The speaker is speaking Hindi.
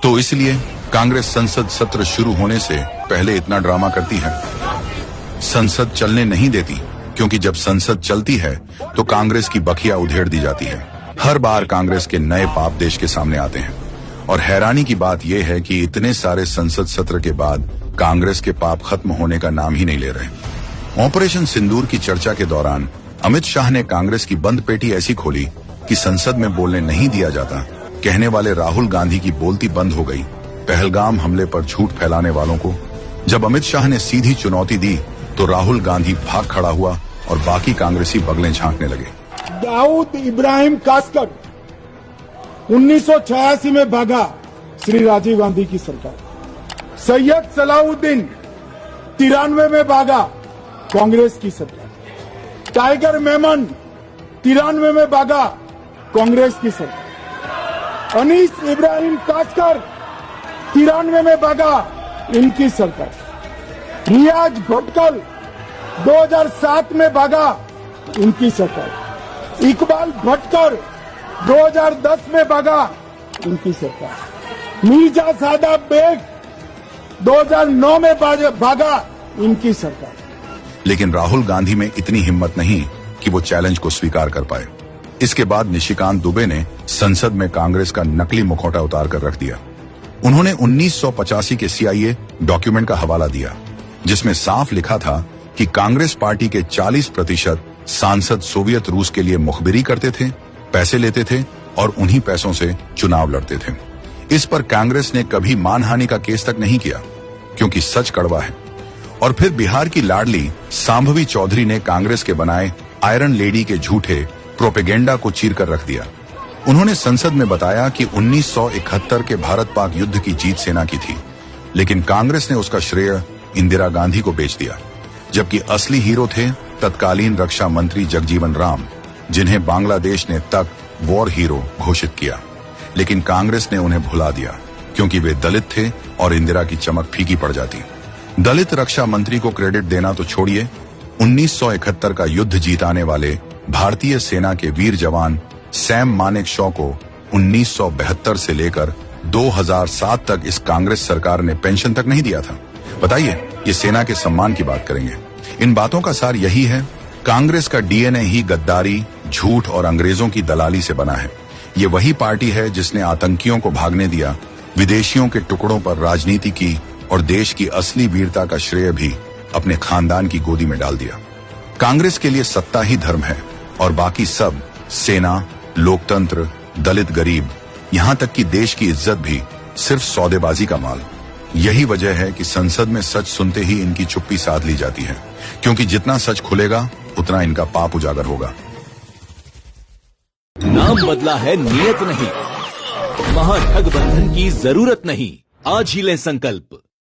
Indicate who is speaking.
Speaker 1: तो इसलिए कांग्रेस संसद सत्र शुरू होने से पहले इतना ड्रामा करती है। संसद चलने नहीं देती, क्योंकि जब संसद चलती है तो कांग्रेस की बखिया उधेड़ दी जाती है। हर बार कांग्रेस के नए पाप देश के सामने आते हैं और हैरानी की बात यह है कि इतने सारे संसद सत्र के बाद कांग्रेस के पाप खत्म होने का नाम ही नहीं ले रहे। ऑपरेशन सिंदूर की चर्चा के दौरान अमित शाह ने कांग्रेस की बंद पेटी ऐसी खोली कि संसद में बोलने नहीं दिया जाता कहने वाले राहुल गांधी की बोलती बंद हो गई। पहलगाम हमले पर झूठ फैलाने वालों को जब अमित शाह ने सीधी चुनौती दी तो राहुल गांधी भाग खड़ा हुआ और बाकी कांग्रेसी बगलें झांकने लगे।
Speaker 2: दाऊद इब्राहिम कासकर 1986 में भागा श्री राजीव गांधी की सरकार। सैयद सलाउद्दीन 93 में भागा कांग्रेस की सरकार। टाइगर मेमन 93 में भागा कांग्रेस की सरकार। अनीस इब्राहिम कासकर 93 में भागा इनकी सरकार। रियाज भटकल 2007 में भागा इनकी सरकार। इकबाल भटकर 2010 में भागा इनकी सरकार। मिर्जा सादा बेग 2009 में भागा इनकी सरकार।
Speaker 1: लेकिन राहुल गांधी में इतनी हिम्मत नहीं कि वो चैलेंज को स्वीकार कर पाए। इसके बाद निशिकांत दुबे ने संसद में कांग्रेस का नकली मुखौटा उतार कर रख दिया। उन्होंने 1985 के CIA डॉक्यूमेंट का हवाला दिया, जिसमें साफ लिखा था कि कांग्रेस पार्टी के 40% सांसद सोवियत रूस के लिए मुखबिरी करते थे, पैसे लेते थे और उन्हीं पैसों से चुनाव लड़ते थे। इस पर कांग्रेस ने कभी मानहानि का केस तक नहीं किया, क्योंकि सच कड़वा है। और फिर बिहार की लाडली सांभवी चौधरी ने कांग्रेस के बनाए आयरन लेडी के झूठे प्रोपेगेंडा को चीर कर रख दिया। उन्होंने संसद में बताया कि 1971 के भारत पाक युद्ध की जीत सेना की थी, लेकिन कांग्रेस ने उसका श्रेय इंदिरा गांधी को बेच दिया, जबकि असली हीरो थे तत्कालीन रक्षा मंत्री जगजीवन राम, जिन्हें बांग्लादेश ने तक वॉर हीरो घोषित किया। लेकिन कांग्रेस ने उन्हें भुला दिया, क्योंकि वे दलित थे और इंदिरा की चमक फीकी पड़ जाती। दलित रक्षा मंत्री को क्रेडिट देना तो छोड़िए, 1971 का युद्ध जीताने वाले भारतीय सेना के वीर जवान सैम मानेकशॉ को 1972 से लेकर 2007 तक इस कांग्रेस सरकार ने पेंशन तक नहीं दिया था। बताइए, ये सेना के सम्मान की बात करेंगे। इन बातों का सार यही है, कांग्रेस का DNA ही गद्दारी, झूठ और अंग्रेजों की दलाली से बना है। ये वही पार्टी है जिसने आतंकियों को भागने दिया, विदेशियों के टुकड़ों पर राजनीति की और देश की असली वीरता का श्रेय भी अपने खानदान की गोदी में डाल दिया। कांग्रेस के लिए सत्ता ही धर्म है और बाकी सब, सेना, लोकतंत्र, दलित गरीब, यहाँ तक कि देश की इज्जत भी सिर्फ सौदेबाजी का माल। यही वजह है कि संसद में सच सुनते ही इनकी चुप्पी साध ली जाती है, क्योंकि जितना सच खुलेगा उतना इनका पाप उजागर होगा।
Speaker 3: नाम बदला है, नियत नहीं। महागठबंधन की जरूरत नहीं। आज ही लें संकल्प।